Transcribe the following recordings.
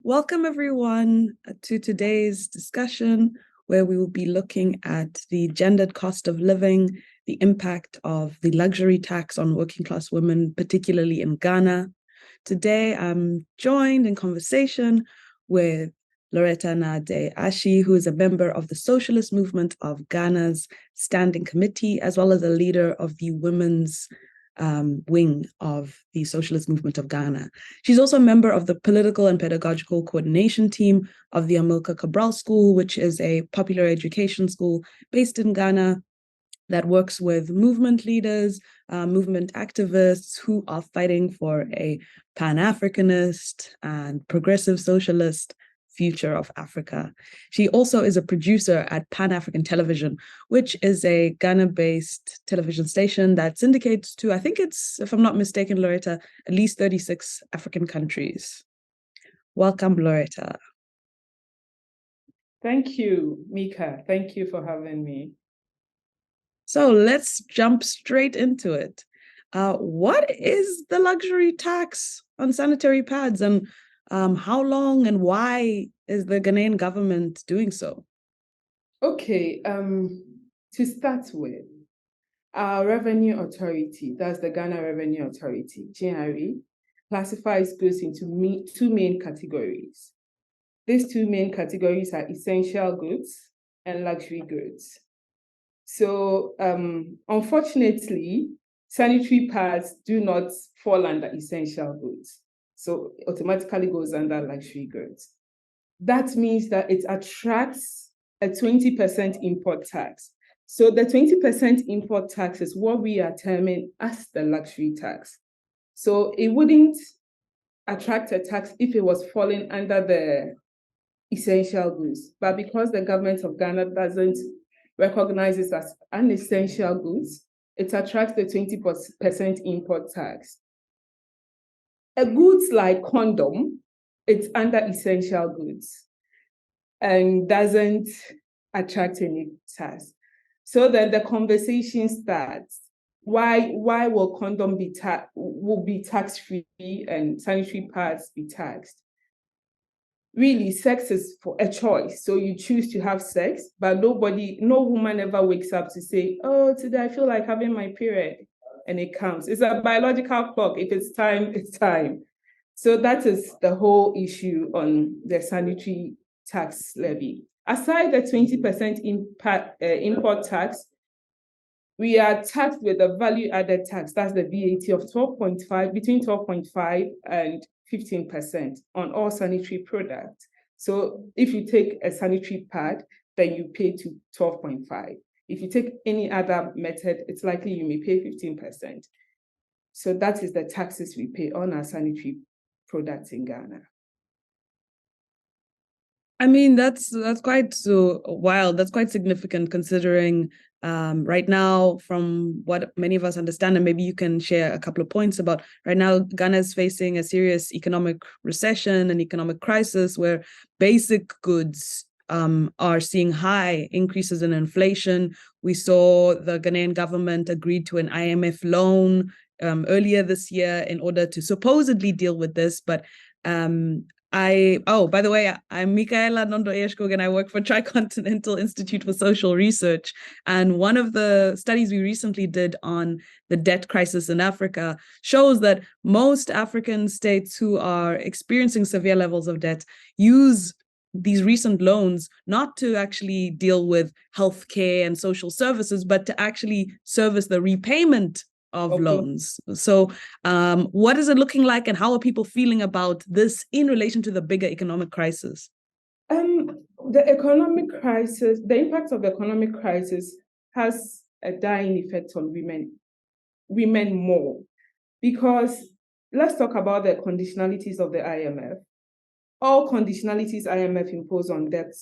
Welcome everyone to today's discussion where we will be looking at the gendered cost of living, the impact of the luxury tax on working class women, particularly in Ghana. Today, I'm joined in conversation with Loretta Naa Dei Ashie, who is a member of the Socialist Movement of Ghana's Standing Committee, as well as a leader of the women's wing of the Socialist Movement of Ghana. She's also a member of the Political and Pedagogical Coordination Team of the Amilcar Cabral School, which is a popular education school based in Ghana that works with movement leaders, movement activists who are fighting for a Pan-Africanist and progressive socialist future of Africa. She also is a producer at Pan-African Television, which is a Ghana-based television station that syndicates to, I think it's, if I'm not mistaken, Loretta, at least 36 African countries. Welcome, Loretta. Thank you, Mika. Thank you for having me. So let's jump straight into it. What is the luxury tax on sanitary pads, and how long and why is the Ghanaian government doing so? Okay, to start with, our revenue authority, that's the Ghana Revenue Authority, GRA, classifies goods into two main categories. These two main categories are essential goods and luxury goods. So unfortunately, sanitary pads do not fall under essential goods. So it automatically goes under luxury goods. That means that it attracts a 20% import tax. So the 20% import tax is what we are terming as the luxury tax. So it wouldn't attract a tax if it was falling under the essential goods. But because the government of Ghana doesn't recognize it as unessential goods, it attracts the 20% import tax. A goods like condom, it's under essential goods and doesn't attract any tax. So then the conversation starts. Why will condom be tax-free and sanitary pads be taxed? Really, sex is for a choice. So you choose to have sex, but no woman ever wakes up to say, oh, today I feel like having my period, and it comes. It's a biological clock. If it's time, it's time. So that is the whole issue on the sanitary tax levy. Aside the 20% import tax, we are taxed with a value-added tax, that's the VAT of 12.5, between 12.5 and 15% on all sanitary products. So if you take a sanitary pad, then you pay to 12.5. If you take any other method, it's likely you may pay 15%. So that is the taxes we pay on our sanitary products in Ghana. I mean, that's quite wild. That's quite significant considering right now, from what many of us understand, and maybe you can share a couple of points about right now, Ghana is facing a serious economic recession and economic crisis where basic goods are seeing high increases in inflation. We saw the Ghanaian government agreed to an IMF loan earlier this year in order to supposedly deal with this, but by the way, I'm Mikaela Nhondo Erskog and I work for Tricontinental Institute for Social Research. And one of the studies we recently did on the debt crisis in Africa shows that most African states who are experiencing severe levels of debt use these recent loans not to actually deal with healthcare and social services, but to actually service the repayment of loans. So what is it looking like and how are people feeling about this in relation to the bigger economic crisis? The economic crisis, the impact of the economic crisis has a dying effect on women more, because let's talk about the conditionalities of the IMF. All conditionalities IMF impose on debt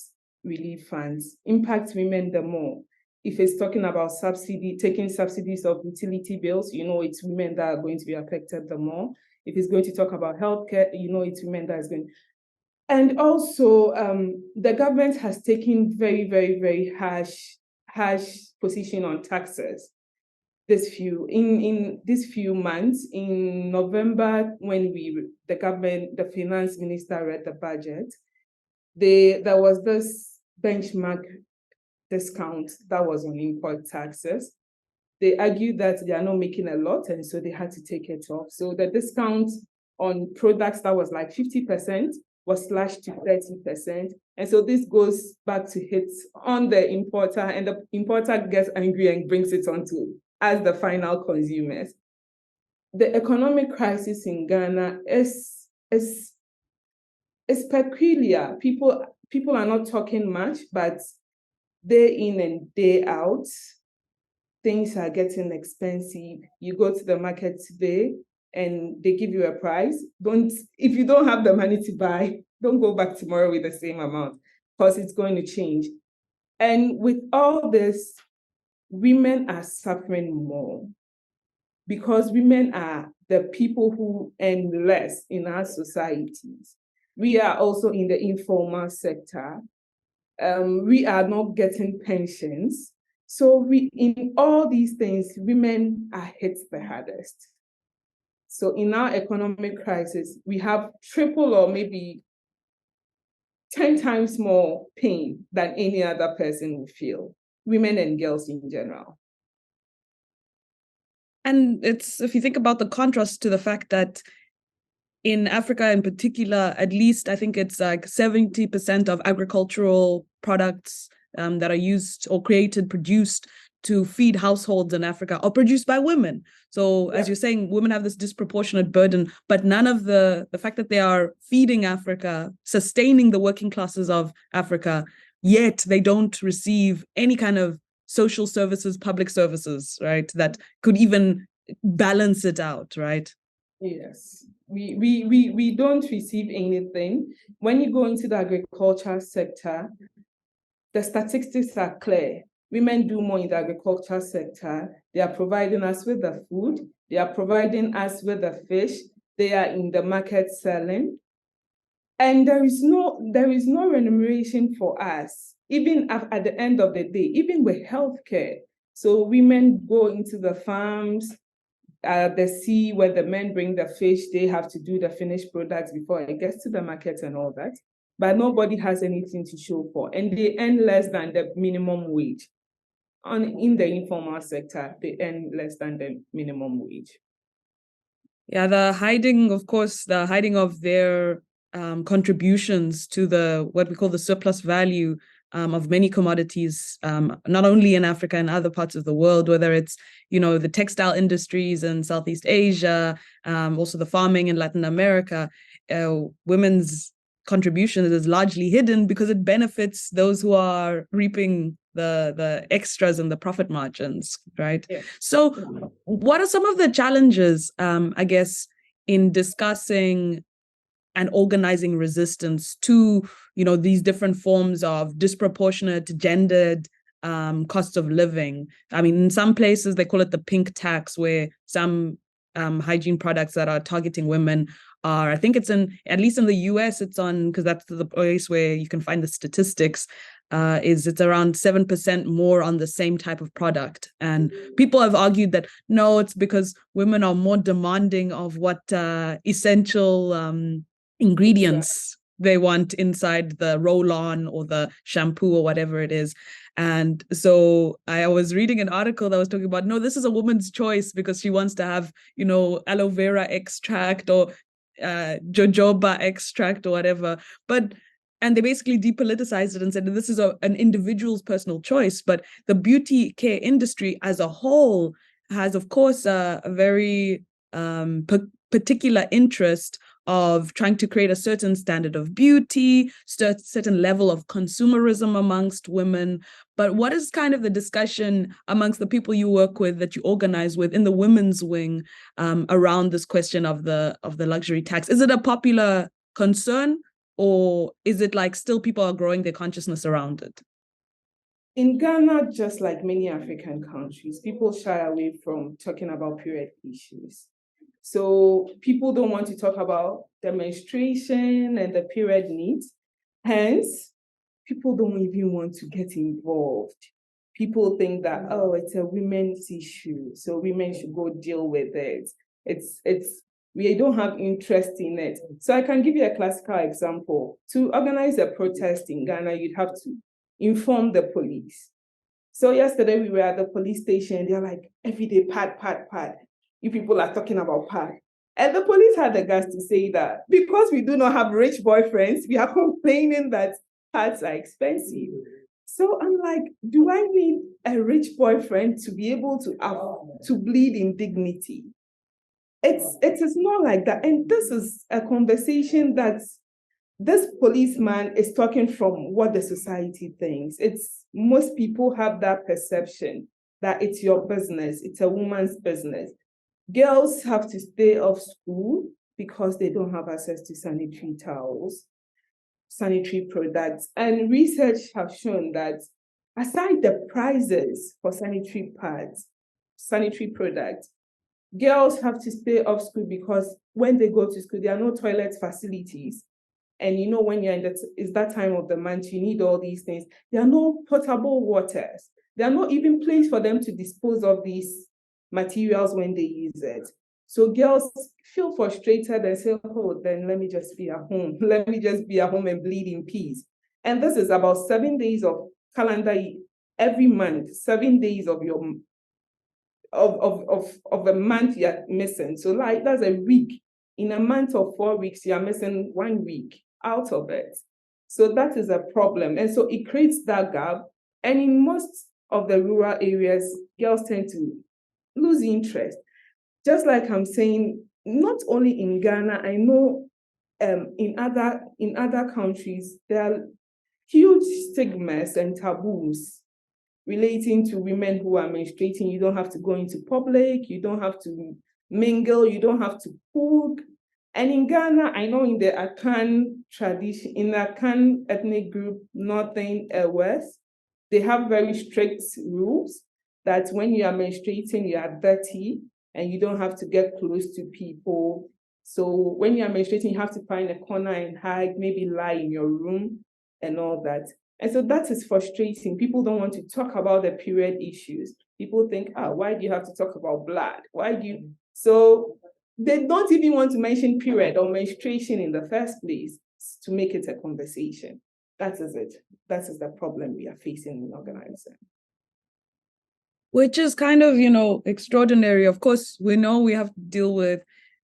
relief funds impact women the more. If it's talking about taking subsidies of utility bills, it's women that are going to be affected the more. If it's going to talk about healthcare, it's women that is going. And also, the government has taken very, very, very harsh position on taxes. in these few months. In November, when the finance minister read the budget, there was this benchmark discount that was on import taxes. They argued that they are not making a lot, and so they had to take it off. So the discount on products that was like 50% was slashed to 30%. And so this goes back to hit on the importer, and the importer gets angry and brings it on to us, the final consumers. The economic crisis in Ghana is peculiar. People are not talking much, but day in and day out, things are getting expensive. You go to the market today and they give you a price. If you don't have the money to buy, don't go back tomorrow with the same amount, because it's going to change. And with all this, women are suffering more, because women are the people who earn less in our societies. We are also in the informal sector. We are not getting pensions. So in all these things, women are hit the hardest. So in our economic crisis, we have triple or maybe 10 times more pain than any other person would feel, women and girls in general. And if you think about the contrast to the fact that in Africa in particular, at least I think it's like 70% of agricultural products that are used or produced to feed households in Africa are produced by women. So as you're saying, women have this disproportionate burden, but none of the fact that they are feeding Africa, sustaining the working classes of Africa, yet they don't receive any kind of social services, public services, right, that could even balance it out, right? Yes. We don't receive anything. When you go into the agriculture sector, the statistics are clear. Women do more in the agriculture sector. They are providing us with the food. They are providing us with the fish. They are in the market selling. And there is no remuneration for us, even at the end of the day, even with healthcare. So women go into the farms, the sea where the men bring the fish, they have to do the finished products before it gets to the market and all that. But nobody has anything to show for. And they earn less than the minimum wage. In the informal sector, they earn less than the minimum wage. Yeah, the hiding of their contributions to what we call the surplus value of many commodities, not only in Africa and other parts of the world, whether it's, the textile industries in Southeast Asia, also the farming in Latin America. Women's contribution is largely hidden because it benefits those who are reaping the extras and the profit margins, right? Yeah. So what are some of the challenges, I guess, in discussing and organizing resistance to, these different forms of disproportionate gendered cost of living? I mean, in some places they call it the pink tax, where some hygiene products that are targeting women are, I think it's at least in the US, it's on, because that's the place where you can find the statistics, it's around 7% more on the same type of product. And people have argued that, no, it's because women are more demanding of what essential ingredients they want inside the roll-on or the shampoo or whatever it is. And so I was reading an article that was talking about, no, this is a woman's choice because she wants to have, aloe vera extract or jojoba extract or whatever. And they basically depoliticized it and said this is an individual's personal choice. But the beauty care industry as a whole has, of course, a very particular interest of trying to create a certain standard of beauty, certain level of consumerism amongst women. But what is kind of the discussion amongst the people you work with, that you organize with in the women's wing, around this question of the luxury tax? Is it a popular concern, or is it like still people are growing their consciousness around it? In Ghana, just like many African countries, people shy away from talking about period issues. So people don't want to talk about the menstruation and the period needs. Hence, people don't even want to get involved. people think that, oh, it's a women's issue, so women should go deal with it. We don't have interest in it. So I can give you a classical example. To organize a protest in Ghana, you'd have to inform the police. So yesterday we were at the police station, they're like, every day, pad. You people are talking about pad. And the police had the guts to say that because we do not have rich boyfriends, we are complaining that pads are expensive. So I'm like, do I need a rich boyfriend to be able to bleed in dignity? It is not like that. And this is a conversation that this policeman is talking from what the society thinks. Most people have that perception that it's your business, it's a woman's business. Girls have to stay off school because they don't have access to sanitary towels, sanitary products. And research have shown that aside the prices for sanitary pads, sanitary products, girls have to stay off school because when they go to school, there are no toilet facilities. And you know, when you're it's that time of the month, you need all these things. There are no potable waters. There are not even places for them to dispose of these materials when they use it. So girls feel frustrated and say, oh, then let me just be at home. Let me just be at home and bleed in peace. And this is about 7 days of calendar every month, 7 days of your of a month you're missing. So like that's a week. In a month of 4 weeks, you're missing 1 week out of it. So that is a problem. And so it creates that gap. And in most of the rural areas, girls tend to lose interest. Just like I'm saying, not only in Ghana, I know in other countries, there are huge stigmas and taboos relating to women who are menstruating. You don't have to go into public, you don't have to mingle, you don't have to cook. And in Ghana, I know in the Akan tradition, in the Akan ethnic group, Northern West, they have very strict rules that when you are menstruating, you are dirty and you don't have to get close to people. So when you are menstruating, you have to find a corner and hide, maybe lie in your room and all that. And so that is frustrating. People don't want to talk about the period issues. People think, why do you have to talk about blood? Why do you? So they don't even want to mention period or menstruation in the first place to make it a conversation. That is it. That is the problem we are facing in organizing. Which is kind of, extraordinary. Of course, we know we have to deal with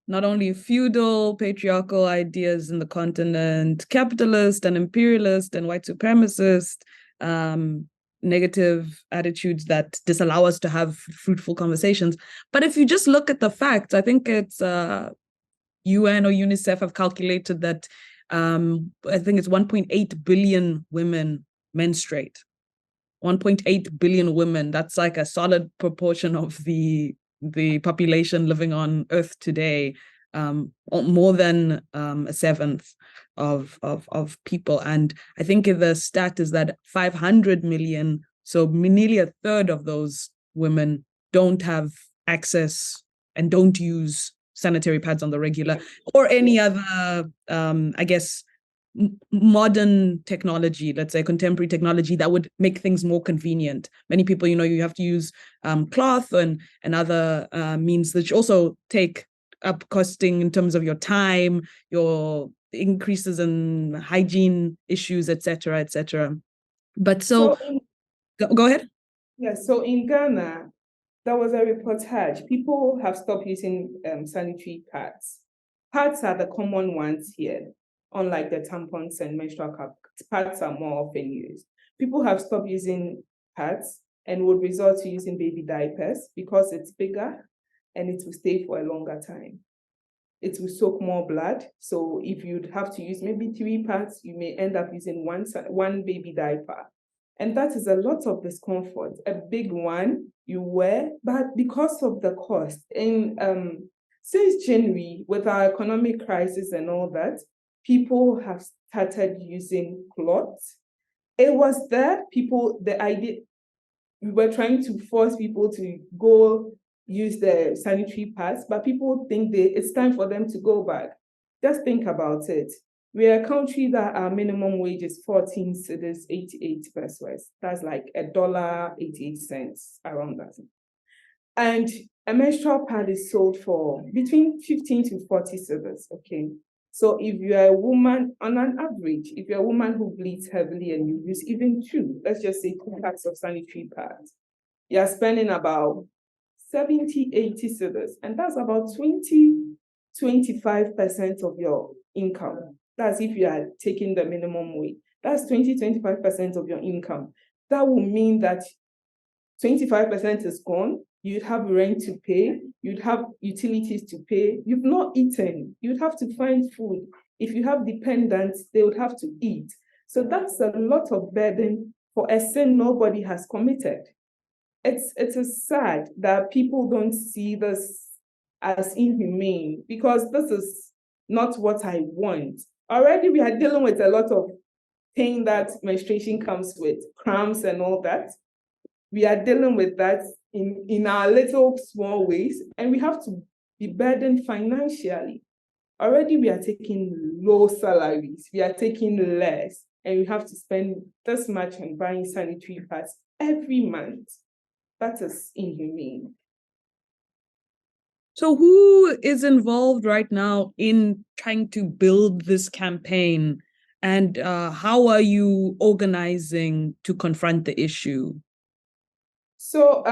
not only feudal, patriarchal ideas in the continent, capitalist and imperialist and white supremacist, negative attitudes that disallow us to have fruitful conversations. But if you just look at the facts, I think it's UN or UNICEF have calculated that I think it's 1.8 billion women menstruate. 1.8 billion women. That's like a solid proportion of the population living on Earth today, more than a seventh of people. And I think the stat is that 500 million, so nearly a third of those women don't have access and don't use sanitary pads on the regular or any other, I guess, modern technology, let's say contemporary technology that would make things more convenient. Many people, you have to use cloth and other means which also take up costing in terms of your time, your increases in hygiene issues, etc., etc. But go ahead. Yeah, so in Ghana, there was a reportage. People have stopped using sanitary pads. Pads are the common ones here. Unlike the tampons and menstrual cup, pads are more often used. People have stopped using pads and would resort to using baby diapers because it's bigger and it will stay for a longer time. It will soak more blood. So if you'd have to use maybe 3 pads, you may end up using one baby diaper. And that is a lot of discomfort. A big one you wear, but because of the cost. Since January, with our economic crisis and all that, people have started using cloths. It was there, the idea, we were trying to force people to go use the sanitary pads, but people think it's time for them to go back. Just think about it. We are a country that our minimum wage is 14 cedis 88 pesos. That's like $1.88 around that. And a menstrual pad is sold for between 15 to 40 cedis, okay? So if you are a woman, on an average, if you're a woman who bleeds heavily and you use even two, let's just say 2 packs of sanitary pads, you're spending about 70, 80 cedis, and that's about 25% of your income. That's if you are taking the minimum wage. That's 25% of your income. That will mean that 25% is gone. You'd have rent to pay. You'd have utilities to pay. You've not eaten. You'd have to find food. If you have dependents, they would have to eat. So that's a lot of burden for a sin nobody has committed. It's sad that people don't see this as inhumane, because this is not what I want. Already we are dealing with a lot of pain that menstruation comes with, cramps and all that. We are dealing with that in our little small ways, and we have to be burdened financially. Already we are taking low salaries, we are taking less, and we have to spend this much on buying sanitary pads every month. That is inhumane. So who is involved right now in trying to build this campaign, and how are you organizing to confront the issue? So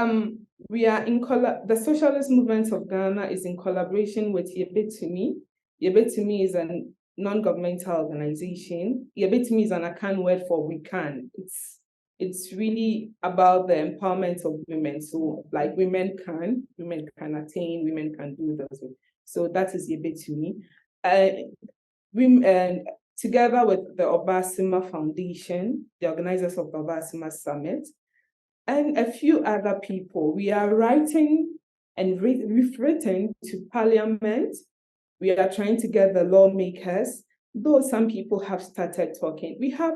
we are the Socialist Movement of Ghana is in collaboration with Yebetumi. Yebetumi is a non-governmental organization. Yebetumi is an Akan word for we can. It's really about the empowerment of women. So like women can attain, women can do this. So that is Yebetumi. Together with the Obasima Foundation, the organizers of the Obasima Summit, and a few other people, we are writing and we've written to Parliament. We are trying to get the lawmakers, though some people have started talking. We have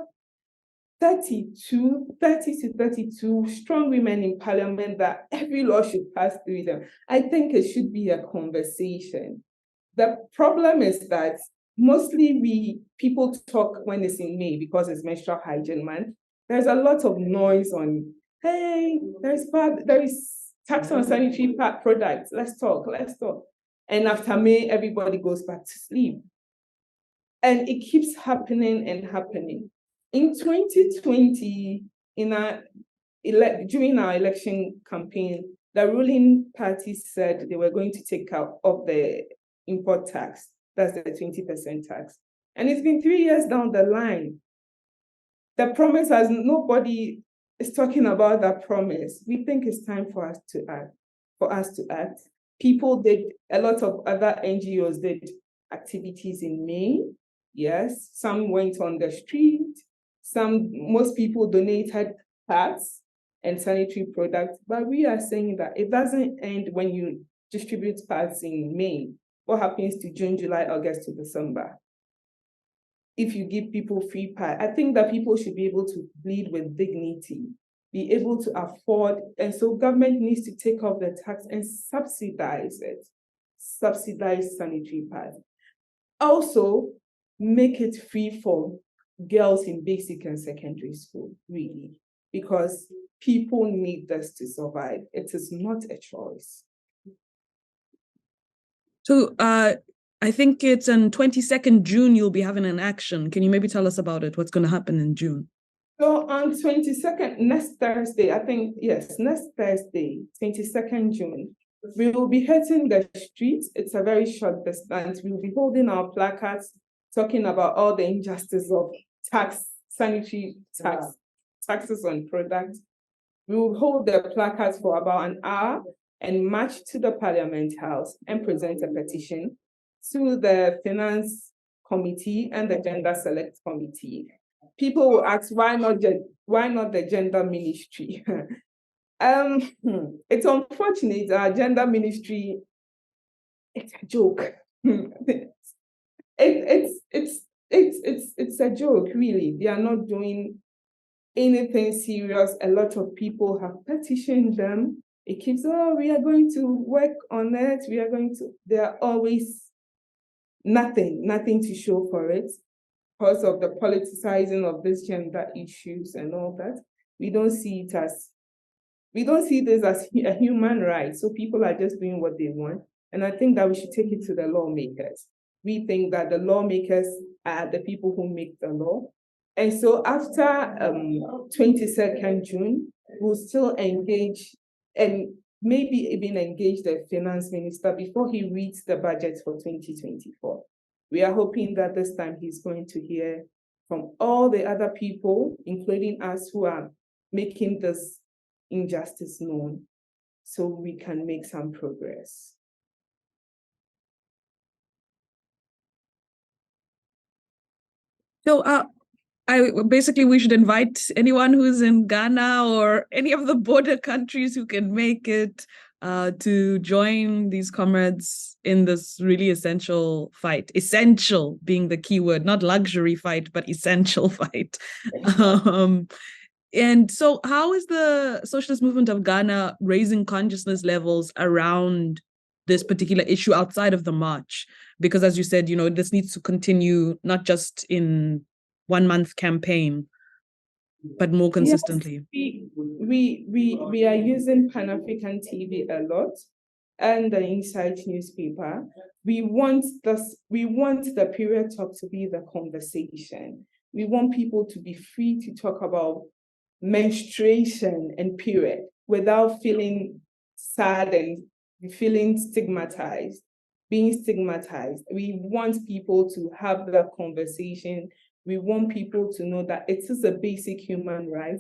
30 to 32 strong women in Parliament that every law should pass through them. I think it should be a conversation. The problem is that mostly people talk when it's in May because it's menstrual hygiene month. There's a lot of noise on, hey, there is tax on sanitary products. Let's talk. And after May, everybody goes back to sleep. And it keeps happening and happening. In 2020, during our election campaign, the ruling party said they were going to take out of the import tax. That's the 20% tax. And it's been 3 years down the line. The promise has, nobody is talking about that promise. We think it's time for us to act. People did, a lot of other NGOs did activities in May. Yes, some went on the street. Most people donated pads and sanitary products, but we are saying that it doesn't end when you distribute pads in May. What happens to June, July, August to December? If you give people free pad, I think that people should be able to bleed with dignity, be able to afford, and so government needs to take off the tax and subsidize sanitary pads. Also, make it free for girls in basic and secondary school, really, because people need this to survive. It is not a choice. So I think it's on 22nd June you'll be having an action. Can you maybe tell us about it? What's going to happen in June? So on 22nd, next Thursday, 22nd June, we will be hitting the streets. It's a very short distance. We will be holding our placards, talking about all the injustice of sanitary taxes on products. We will hold the placards for about an hour and march to the Parliament House and present a petition to the Finance Committee and the Gender Select Committee. People will ask, why not the Gender Ministry? It's unfortunate our Gender Ministry, it's a joke. It's a joke, really. They are not doing anything serious. A lot of people have petitioned them. It keeps, we are going to work on it. There are always nothing to show for it. because of the politicizing of these gender issues and all that. We don't see this as a human right. So people are just doing what they want. And I think that we should take it to the lawmakers. We think that the lawmakers are the people who make the law. And so after 22nd June, we'll still engage and maybe even engage the finance minister before he reads the budget for 2024. We are hoping that this time he's going to hear from all the other people, including us, who are making this injustice known, so we can make some progress. So we should invite anyone who's in Ghana or any of the border countries who can make it to join these comrades in this really essential fight. Essential being the key word, not luxury fight, but essential fight. And so how is the Socialist Movement of Ghana raising consciousness levels around this particular issue outside of the march? Because as you said, this needs to continue not just in 1 month campaign, but more consistently. Yes, we are using Pan-African TV a lot and the Insight newspaper. We want the period talk to be the conversation. We want people to be free to talk about menstruation and period without feeling sad and feeling stigmatized, being stigmatized. We want people to have that conversation. We want people to know that it is a basic human right.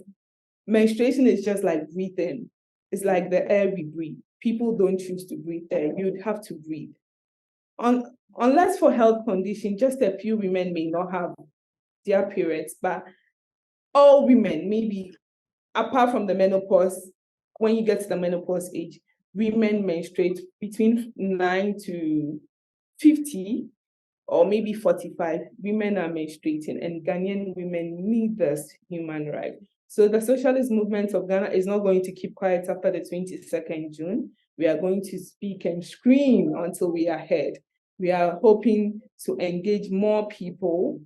Menstruation is just like breathing. It's like the air we breathe. People don't choose to breathe air. You'd have to breathe. Unless for health condition, just a few women may not have their periods, but all women, maybe apart from the menopause, when you get to the menopause age, women menstruate between 9 to 50 or maybe 45. Women are menstruating, and Ghanaian women need this human right. So the Socialist Movement of Ghana is not going to keep quiet after the 22nd June. We are going to speak and scream until we are heard. We are hoping to engage more people,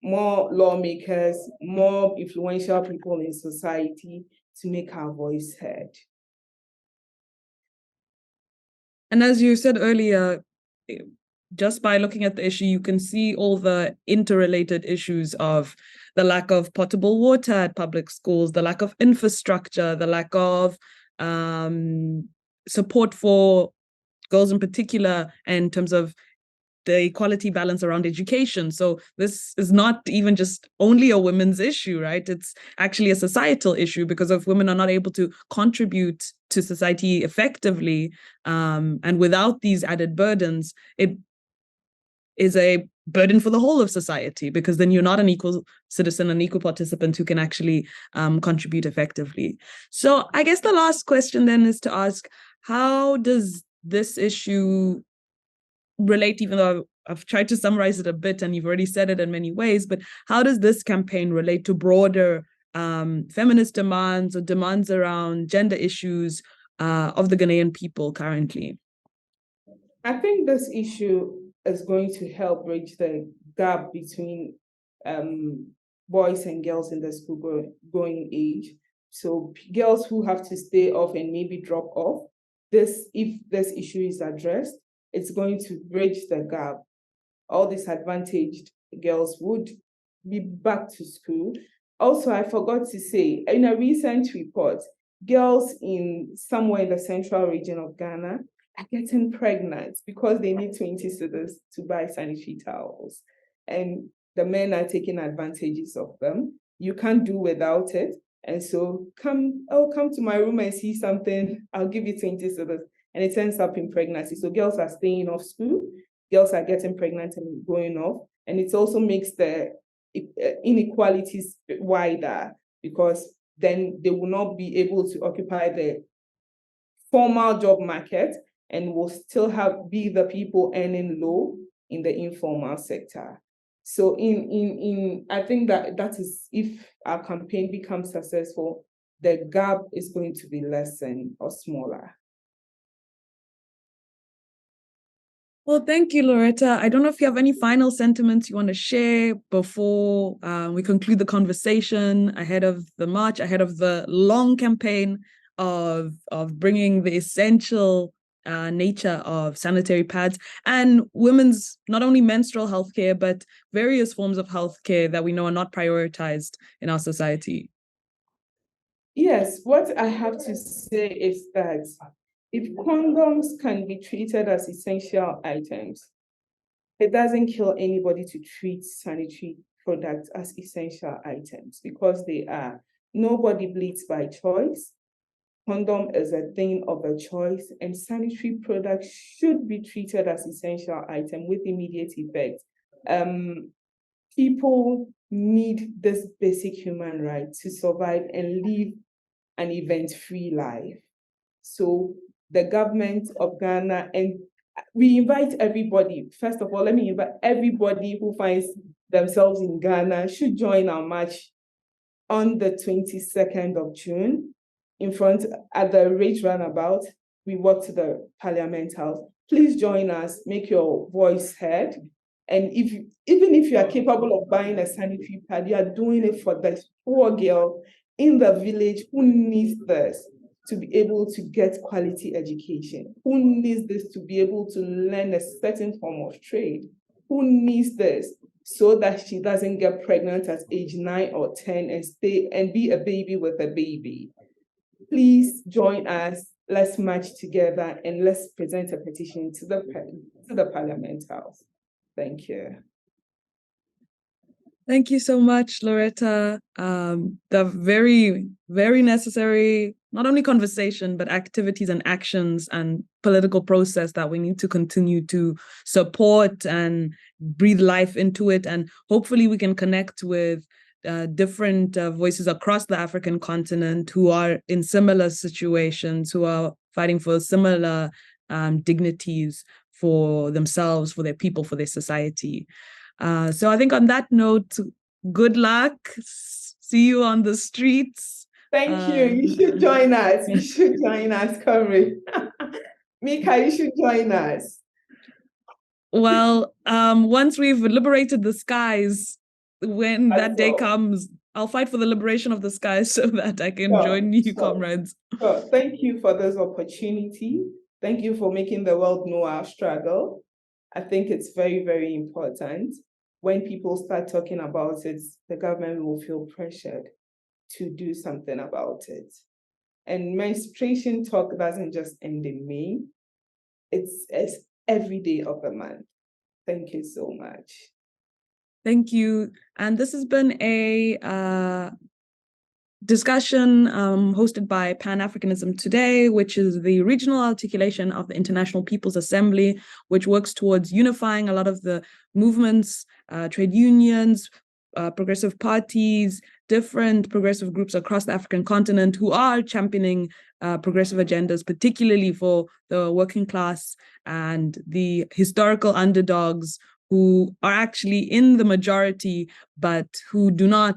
more lawmakers, more influential people in society to make our voice heard. And as you said earlier, just by looking at the issue, you can see all the interrelated issues of the lack of potable water at public schools, the lack of infrastructure, the lack of support for girls in particular in terms of the equality balance around education. So this is not even just only a women's issue, right? It's actually a societal issue because if women are not able to contribute to society effectively, and without these added burdens, it is a burden for the whole of society, because then you're not an equal citizen, an equal participant who can actually contribute effectively. So I guess the last question then is to ask, how does this issue relate, even though I've tried to summarize it a bit and you've already said it in many ways, but how does this campaign relate to broader feminist demands or demands around gender issues of the Ghanaian people currently? I think this issue is going to help bridge the gap between boys and girls in the school going age. So girls who have to stay off and maybe drop off, if this issue is addressed, it's going to bridge the gap. All disadvantaged girls would be back to school. Also, I forgot to say, in a recent report, girls somewhere in the central region of Ghana are getting pregnant because they need 20 cedis to buy sanitary towels. And the men are taking advantages of them. You can't do without it. And so come to my room and see something, I'll give you 20 cedis. And it ends up in pregnancy. So girls are staying off school, girls are getting pregnant and going off. And it also makes the inequalities wider, because then they will not be able to occupy the formal job market and will still be the people earning low in the informal sector. So I think that is, if our campaign becomes successful, the gap is going to be lessened or smaller. Well, thank you, Loretta. I don't know if you have any final sentiments you want to share before we conclude the conversation ahead of the march, ahead of the long campaign of bringing the essential nature of sanitary pads and women's not only menstrual health care, but various forms of health care that we know are not prioritized in our society. Yes, what I have to say is that if condoms can be treated as essential items, it doesn't kill anybody to treat sanitary products as essential items because they are. Nobody bleeds by choice. Condom is a thing of a choice, and sanitary products should be treated as essential item with immediate effect. People need this basic human right to survive and live an event-free life. So the government of Ghana, and we invite everybody, first of all, let me invite everybody who finds themselves in Ghana should join our march on the 22nd of June in front at the Rage Runabout. We walk to the Parliament House. Please join us, make your voice heard. And even if you are capable of buying a sanitary pad, you are doing it for that poor girl in the village who needs this to be able to get quality education, who needs this to be able to learn a certain form of trade, who needs this so that she doesn't get pregnant at age 9 or 10 and stay and be a baby with a baby. Please join us. Let's march together and let's present a petition to the Parliament House. Thank you. Thank you so much, Loretta. The very, very necessary, not only conversation, but activities and actions and political process that we need to continue to support and breathe life into it. And hopefully we can connect with different voices across the African continent who are in similar situations, who are fighting for similar dignities for themselves, for their people, for their society. So I think on that note, good luck. See you on the streets. Thank you. You should join us. You should join us, Corey. Mika, you should join us. Well, once we've liberated the skies, when that day comes, I'll fight for the liberation of the skies so that I can join you, comrades. Thank you for this opportunity. Thank you for making the world know our struggle. I think it's very, very important. When people start talking about it, the government will feel pressured to do something about it. And menstruation talk doesn't just end in May. It's every day of the month. Thank you so much. Thank you. And this has been a discussion hosted by Pan-Africanism Today, which is the regional articulation of the International People's Assembly, which works towards unifying a lot of the movements, trade unions, progressive parties, different progressive groups across the African continent who are championing progressive agendas, particularly for the working class and the historical underdogs who are actually in the majority, but who do not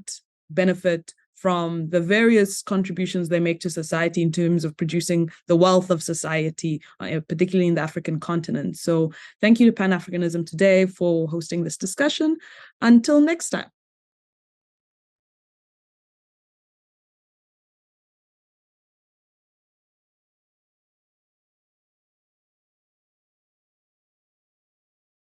benefit from the various contributions they make to society in terms of producing the wealth of society, particularly in the African continent. So thank you to Pan-Africanism Today for hosting this discussion. Until next time.